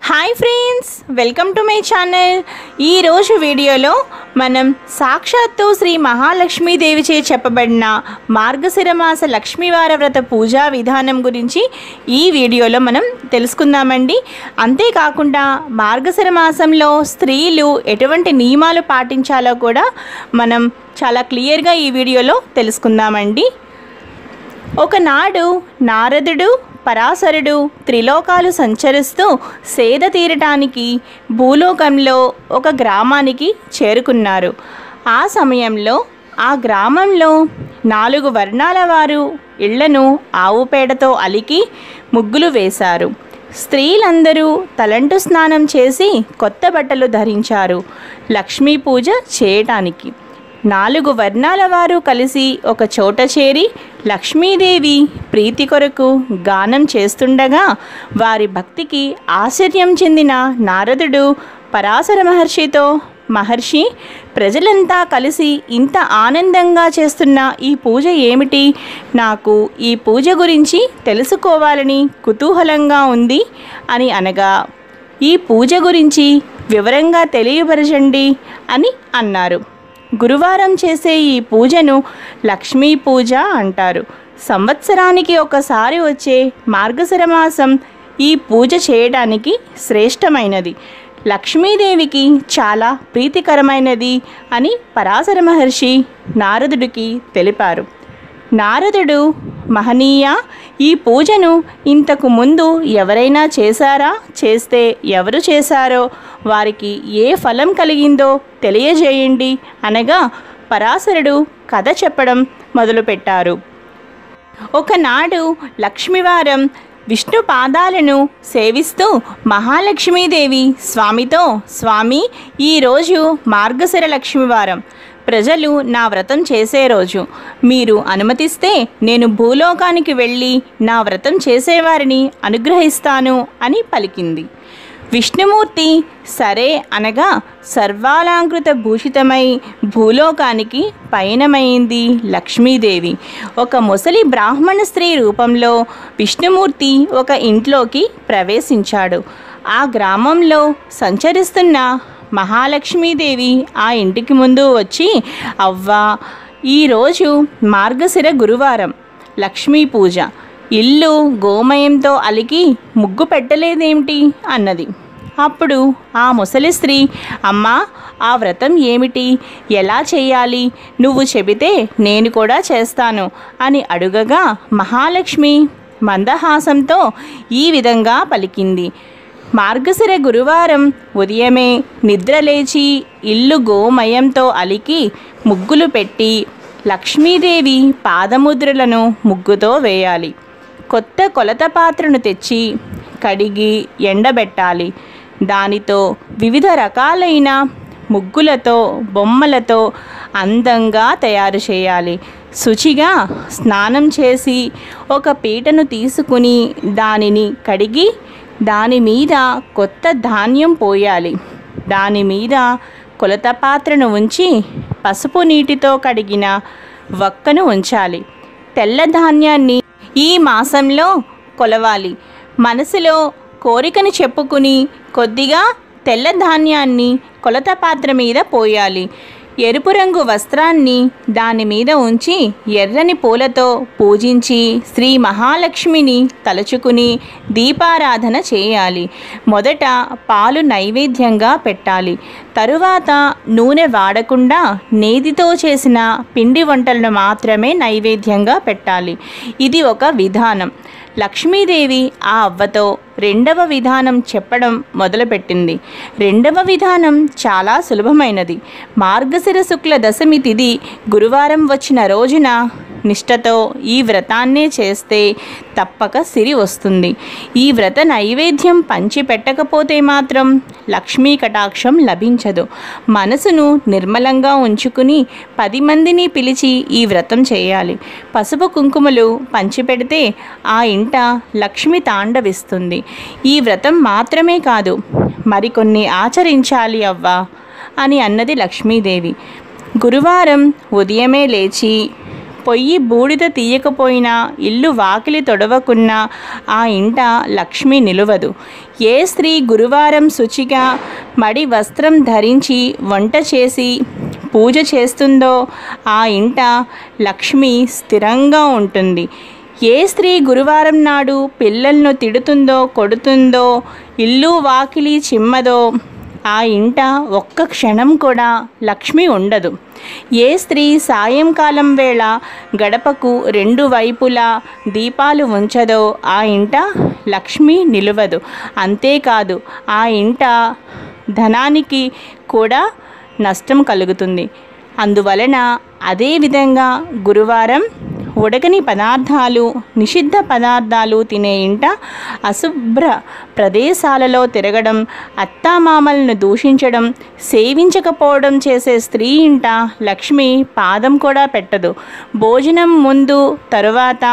Hi friends, welcome to my channel. ఈరోజు వీడియోలో మనం సాక్షాత్తు శ్రీ మహాలక్ష్మీదేవిచే చెప్పబడిన మార్గశిర మాస లక్ష్మీవార వ్రత పూజా విధానం గురించి ఈ వీడియోలో మనం తెలుసుకుందామండి. అంతేకాకుండా మార్గశిర మాసంలో స్త్రీలు ఎటువంటి నియమాలు పాటించాలో కూడా మనం చాలా క్లియర్గా ఈ వీడియోలో తెలుసుకుందామండి. ఒకనాడు నారదుడు పరాశరుడు త్రిలోకాలు సంచరిస్తూ సేద తీరటానికి భూలోకంలో ఒక గ్రామానికి చేరుకున్నారు. ఆ సమయంలో ఆ గ్రామంలో 4 వర్ణాల వారు ఇళ్లను ఆవు పేడతో అలికి ముగ్గులు వేశారు. స్త్రీలందరూ తలంటు స్నానం చేసి కొత్త బట్టలు ధరించారు లక్ష్మీ పూజ చేయటానికి. 4 వర్ణాల వారు కలిసి ఒక చోట చేరి లక్ష్మీదేవి ప్రీతి కొరకు గానం చేస్తుండగా వారి భక్తికి ఆశ్చర్యం చెందిన నారదుడు పరాశర మహర్షితో, మహర్షి, ప్రజలంతా కలిసి ఇంత ఆనందంగా చేస్తున్న ఈ పూజ ఏమిటి? నాకు ఈ పూజ గురించి తెలుసుకోవాలని కుతూహలంగా ఉంది అని అనగా, ఈ పూజ గురించి వివరంగా తెలియపరచండి అని అన్నారు. గురువారం చేసే ఈ పూజను లక్ష్మీ పూజ అంటారు. సంవత్సరానికి ఒకసారి వచ్చే మార్గశిర మాసం ఈ పూజ చేయడానికి శ్రేష్టమైనది, లక్ష్మీదేవికి చాలా ప్రీతికరమైనది అని పరాశర మహర్షి నారదుడికి తెలిపారు. నారదుడు, మహనీయ, ఈ పూజను ఇంతకు ముందు ఎవరైనా చేశారా? చేస్తే ఎవరు చేశారో, వారికి ఏ ఫలం కలిగిందో తెలియజేయండి అనగా పరాశరుడు కథ చెప్పడం మొదలుపెట్టారు. ఒకనాడు లక్ష్మీవారం విష్ణు పాదాలను సేవిస్తూ మహాలక్ష్మీదేవి స్వామితో, స్వామి, ఈరోజు మార్గశిర లక్ష్మీవారం, ప్రజలు నా వ్రతం చేసే రోజు. మీరు అనుమతిస్తే నేను భూలోకానికి వెళ్ళి నా వ్రతం చేసేవారిని అనుగ్రహిస్తాను అని పలికింది. విష్ణుమూర్తి సరే అనగా సర్వాలంకృత భూషితమై భూలోకానికి పయనమైంది లక్ష్మీదేవి. ఒక ముసలి బ్రాహ్మణ స్త్రీ రూపంలో విష్ణుమూర్తి ఒక ఇంట్లోకి ప్రవేశించాడు. ఆ గ్రామంలో సంచరిస్తున్న మహాలక్ష్మీదేవి ఆ ఇంటికి ముందు వచ్చి, అవ్వా, ఈరోజు మార్గశిర గురువారం, లక్ష్మీ పూజ, ఇల్లు గోమయంతో అలికి ముగ్గు పెట్టలేదేమిటి అన్నది. అప్పుడు ఆ ముసలి స్త్రీ, అమ్మా, ఆ వ్రతం ఏమిటి? ఎలా చేయాలి? నువ్వు చెబితే నేను కూడా చేస్తాను అని అడుగగా మహాలక్ష్మి మందహాసంతో ఈ విధంగా పలికింది. మార్గశిర గురువారం ఉదయమే నిద్రలేచి ఇల్లు గోమయంతో అలికి ముగ్గులు పెట్టి లక్ష్మీదేవి పాదముద్రలను ముగ్గుతో వేయాలి. కొత్త కొలత పాత్రను తెచ్చి కడిగి ఎండబెట్టాలి. దానితో వివిధ రకాలైన ముగ్గులతో, బొమ్మలతో అందంగా తయారు చేయాలి. శుచిగా స్నానం చేసి ఒక పీటను తీసుకుని దానిని కడిగి దాని మీద కొత్త ధాన్యం పోయాలి. దాని మీద కొలత పాత్రను ఉంచి పసుపు నీటితో కడిగిన వక్కను ఉంచాలి. తెల్ల ధాన్యాన్ని ఈ మాసంలో కొలవాలి. మనసులో కోరికను చెప్పుకుని కొద్దిగా తెల్ల ధాన్యాన్ని కొలత పాత్ర మీద పోయాలి. ఎరుపు రంగు వస్త్రాన్ని దాని మీద ఉంచి ఎర్రని పూలతో పూజించి శ్రీ మహాలక్ష్మిని తలుచుకుని దీపారాధన చేయాలి. మొదట పాలు నైవేద్యంగా పెట్టాలి. తరువాత నూనె వాడకుండా నేతితో చేసిన పిండి వంటలను మాత్రమే నైవేద్యంగా పెట్టాలి. ఇది ఒక విధానం. లక్ష్మీదేవి ఆ అవ్వతో రెండవ విధానం చెప్పడం మొదలుపెట్టింది. రెండవ విధానం చాలా సులభమైనది. మార్గశిర శుక్ల దశమి తిథి గురువారం వచ్చిన రోజున నిష్ఠతో ఈ వ్రతాన్నే చేస్తే తప్పక సిరి వస్తుంది. ఈ వ్రత నైవేద్యం పంచి పెట్టకపోతే మాత్రం లక్ష్మీ కటాక్షం లభించదు. మనసును నిర్మలంగా ఉంచుకుని 10 మందిని పిలిచి ఈ వ్రతం చేయాలి. పసుపు కుంకుమలు పంచిపెడితే ఆ ఇంట లక్ష్మి తాండవిస్తుంది. ఈ వ్రతం మాత్రమే కాదు, మరికొన్ని ఆచరించాలి అవ్వా అని అన్నది లక్ష్మీదేవి. గురువారం ఉదయమే లేచి పొయ్యి బూడిద తీయకపోయినా, ఇల్లు వాకిలి తొడవకున్నా ఆ ఇంట లక్ష్మి నిలువదు. ఏ స్త్రీ గురువారం శుచిగా మడి వస్త్రం ధరించి వంట చేసి పూజ చేస్తుందో ఆ ఇంట లక్ష్మి స్థిరంగా ఉంటుంది. ఏ స్త్రీ గురువారం నాడు పిల్లలను తిడుతుందో, కొడుతుందో, ఇల్లు వాకిలి చిమ్మదో ఆ ఇంట ఒక్క క్షణం కూడా లక్ష్మి ఉండదు. ఏ స్త్రీ సాయంకాలం వేళ గడపకు రెండు వైపులా దీపాలు ఉంచదో ఆ ఇంట లక్ష్మి నిలువదు. అంతేకాదు, ఆ ఇంట ధనానికి కూడా నష్టం కలుగుతుంది. అందువలన అదేవిధంగా గురువారం ఉడకని పదార్థాలు, నిషిద్ధ పదార్థాలు తినే ఇంట, అశుభ్ర ప్రదేశాలలో తిరగడం, అత్తామామలను దూషించడం, సేవించకపోవడం చేసే స్త్రీ ఇంట లక్ష్మి పాదం కూడా పెట్టదు. భోజనం ముందు తరువాత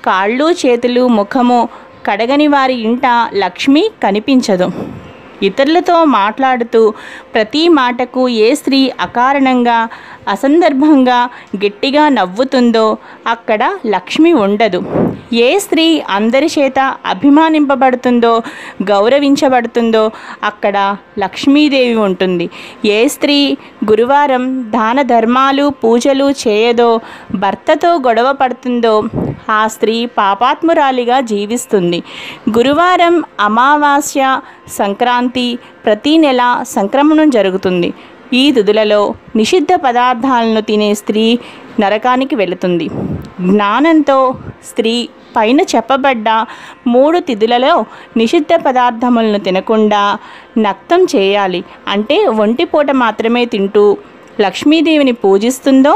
కాళ్ళు చేతులు ముఖము కడగని వారి ఇంట లక్ష్మి కనిపించదు. ఇతరులతో మాట్లాడుతూ ప్రతి మాటకు ఏ స్త్రీ అకారణంగా అసందర్భంగా గట్టిగా నవ్వుతుందో అక్కడ లక్ష్మి ఉండదు. ఏ స్త్రీ అందరి చేత అభిమానింపబడుతుందో, గౌరవించబడుతుందో అక్కడ లక్ష్మీదేవి ఉంటుంది. ఏ స్త్రీ గురువారం దాన ధర్మాలు పూజలు చేయదో, భర్తతో గొడవ పడుతుందో ఆ స్త్రీ పాపాత్మురాలిగా జీవిస్తుంది. గురువారం అమావాస్య, సంక్రాంతి, ప్రతీ నెల సంక్రమణం జరుగుతుంది. ఈ తిథులలో నిషిద్ధ పదార్థాలను తినే స్త్రీ నరకానికి వెళుతుంది. జ్ఞానంతో స్త్రీ పైన చెప్పబడ్డ 3 తిథులలో నిషిద్ధ పదార్థములను తినకుండా నక్తం చేయాలి. అంటే ఒంటిపూట మాత్రమే తింటూ లక్ష్మీదేవిని పూజిస్తుందో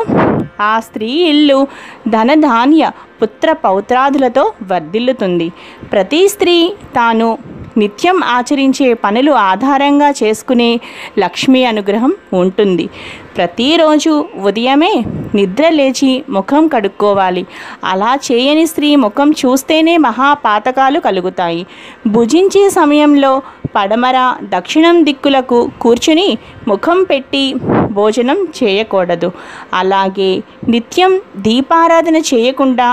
ఆ స్త్రీ ఇల్లు ధనధాన్య పుత్ర పౌత్రాదులతో వర్ధిల్లుతుంది. ప్రతి స్త్రీ తాను నిత్యం ఆచరించే పనులు ఆధారంగా చేసుకునే లక్ష్మీ అనుగ్రహం ఉంటుంది. ప్రతిరోజు ఉదయమే నిద్ర లేచి ముఖం కడుక్కోవాలి. అలా చేయని స్త్రీ ముఖం చూస్తేనే మహాపాతకాలు కలుగుతాయి. భుజించే సమయంలో పడమర, దక్షిణం దిక్కులకు కూర్చుని ముఖం పెట్టి భోజనం చేయకూడదు. అలాగే నిత్యం దీపారాధన చేయకుండా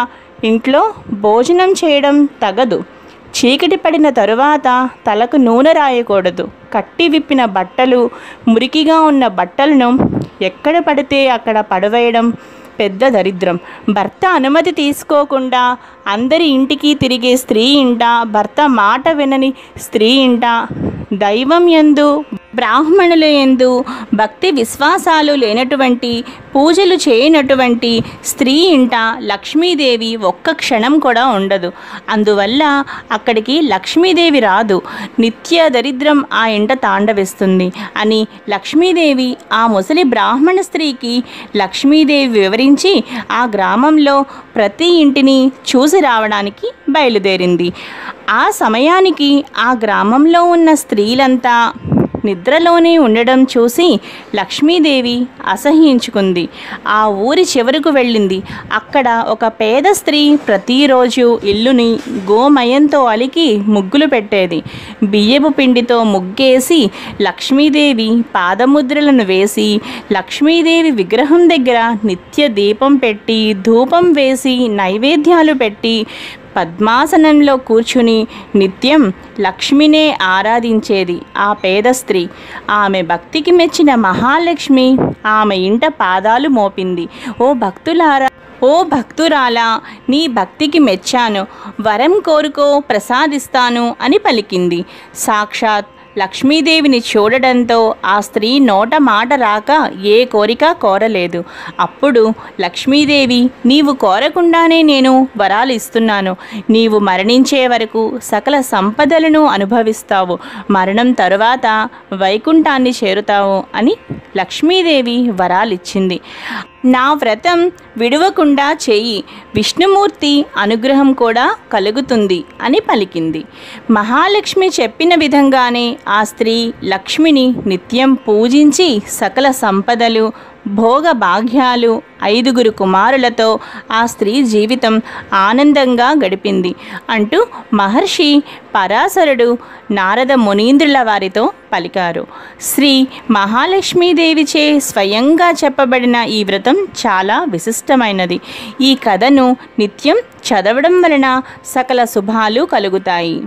ఇంట్లో భోజనం చేయడం తగదు. చీకటి పడిన తరువాత తలకు నూనె రాయకూడదు. కట్టి విప్పిన బట్టలు, మురికిగా ఉన్న బట్టలను ఎక్కడ పడితే అక్కడ పడవేయడం పెద్ద దరిద్రం. భర్త అనుమతి తీసుకోకుండా అందరి ఇంటికి తిరిగే స్త్రీ ఇంట, భర్త మాట వినని స్త్రీ ఇంట, దైవం యందు బ్రాహ్మణుల యందు భక్తి విశ్వాసాలు లేనటువంటి, పూజలు చేయనటువంటి స్త్రీ ఇంట లక్ష్మీదేవి ఒక్క క్షణం కూడా ఉండదు. అందువల్ల అక్కడికి లక్ష్మీదేవి రాదు. నిత్య దరిద్రం ఆ ఇంట తాండవిస్తుంది అని లక్ష్మీదేవి ఆ ముసలి బ్రాహ్మణ స్త్రీకి లక్ష్మీదేవి వివరించి ఆ గ్రామంలో ప్రతి ఇంటిని చూసి రావడానికి బయలుదేరింది. ఆ సమయానికి ఆ గ్రామంలో ఉన్న స్త్రీలంతా నిద్రలోనే ఉండడం చూసి లక్ష్మీదేవి అసహ్యించుకుంది. ఆ ఊరి చివరకు వెళ్ళింది. అక్కడ ఒక పేద స్త్రీ ప్రతిరోజు ఇల్లుని గోమయంతో అలికి ముగ్గులు పెట్టేది. బియ్యపు పిండితో ముగ్గేసి లక్ష్మీదేవి పాదముద్రలను వేసి, లక్ష్మీదేవి విగ్రహం దగ్గర నిత్య దీపం పెట్టి, ధూపం వేసి, నైవేద్యాలు పెట్టి పద్మాసనంలో కూర్చుని నిత్యం లక్ష్మినే ఆరాధించేది ఆ పేద స్త్రీ. ఆమె భక్తికి మెచ్చిన మహాలక్ష్మి ఆమె ఇంట పాదాలు మోపింది. ఓ భక్తురాలా, నీ భక్తికి మెచ్చాను, వరం కోరుకో ప్రసాదిస్తాను అని పలికింది. సాక్షాత్ లక్ష్మీదేవిని చూడడంతో ఆ స్త్రీ నోట మాట రాక ఏ కోరిక కోరలేదు. అప్పుడు లక్ష్మీదేవి, నీవు కోరకుండానే నేను వరాలు ఇస్తున్నాను. నీవు మరణించే వరకు సకల సంపదలను అనుభవిస్తావు. మరణం తరువాత వైకుంఠాన్ని చేరుతావు అని లక్ష్మీదేవి వరాలిచ్చింది. నా వ్రతం విడవకుండా చెయ్యి, విష్ణుమూర్తి అనుగ్రహం కూడా కలుగుతుంది అని పలికింది. మహాలక్ష్మి చెప్పిన విధంగానే ఆ స్త్రీ లక్ష్మిని నిత్యం పూజించి సకల సంపదలు, భోగ భాగ్యాలు, 5 కుమారులతో ఆ స్త్రీ జీవితం ఆనందంగా గడిపింది అంటూ మహర్షి పరాశరుడు నారద మునీంద్రుల వారితో పలికారు. శ్రీ మహాలక్ష్మీదేవిచే స్వయంగా చెప్పబడిన ఈ వ్రతం చాలా విశిష్టం. విశిష్టమైనది. ఈ కథను నిత్యం చదవడం వలన సకల శుభాలు కలుగుతాయి.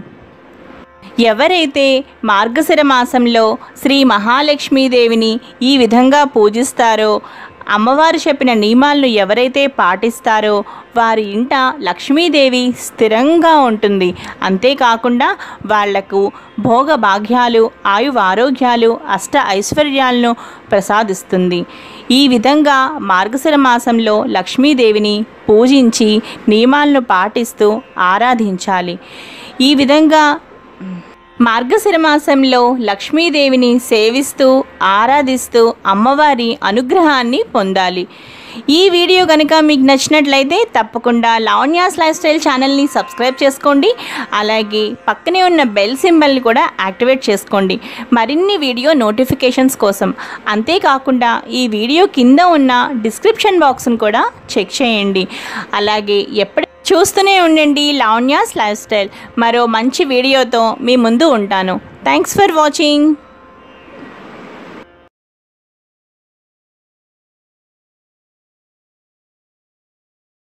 ఎవరైతే మార్గశిర మాసంలో శ్రీ మహాలక్ష్మీదేవిని ఈ విధంగా పూజిస్తారో, అమ్మవారు చెప్పిన నియమాలను ఎవరైతే పాటిస్తారో వారి ఇంట లక్ష్మీదేవి స్థిరంగా ఉంటుంది. అంతేకాకుండా వాళ్లకు భోగ భాగ్యాలు, ఆయువారోగ్యాలు, అష్ట ఐశ్వర్యాలను ప్రసాదిస్తుంది. ఈ విధంగా మార్గశిర మాసంలో లక్ష్మీదేవిని పూజించి నియమాలను పాటిస్తూ ఆరాధించాలి. ఈ విధంగా మార్గశిర మాసంలో లక్ష్మీదేవిని సేవిస్తూ ఆరాధిస్తూ అమ్మవారి అనుగ్రహాన్ని పొందాలి. ఈ వీడియో కనుక మీకు నచ్చినట్లయితే తప్పకుండా లావణ్యాస్ లైఫ్ స్టైల్ ఛానల్ని సబ్స్క్రైబ్ చేసుకోండి. అలాగే పక్కనే ఉన్న బెల్ సింబల్ని కూడా యాక్టివేట్ చేసుకోండి మరిన్ని వీడియో నోటిఫికేషన్స్ కోసం. అంతేకాకుండా ఈ వీడియో కింద ఉన్న డిస్క్రిప్షన్ బాక్స్ను కూడా చెక్ చేయండి. అలాగే చూస్తూనే ఉండండి లావణ్యాస్ లైఫ్ స్టైల్. మరో మంచి వీడియోతో మీ ముందు ఉంటాను. Thanks for watching.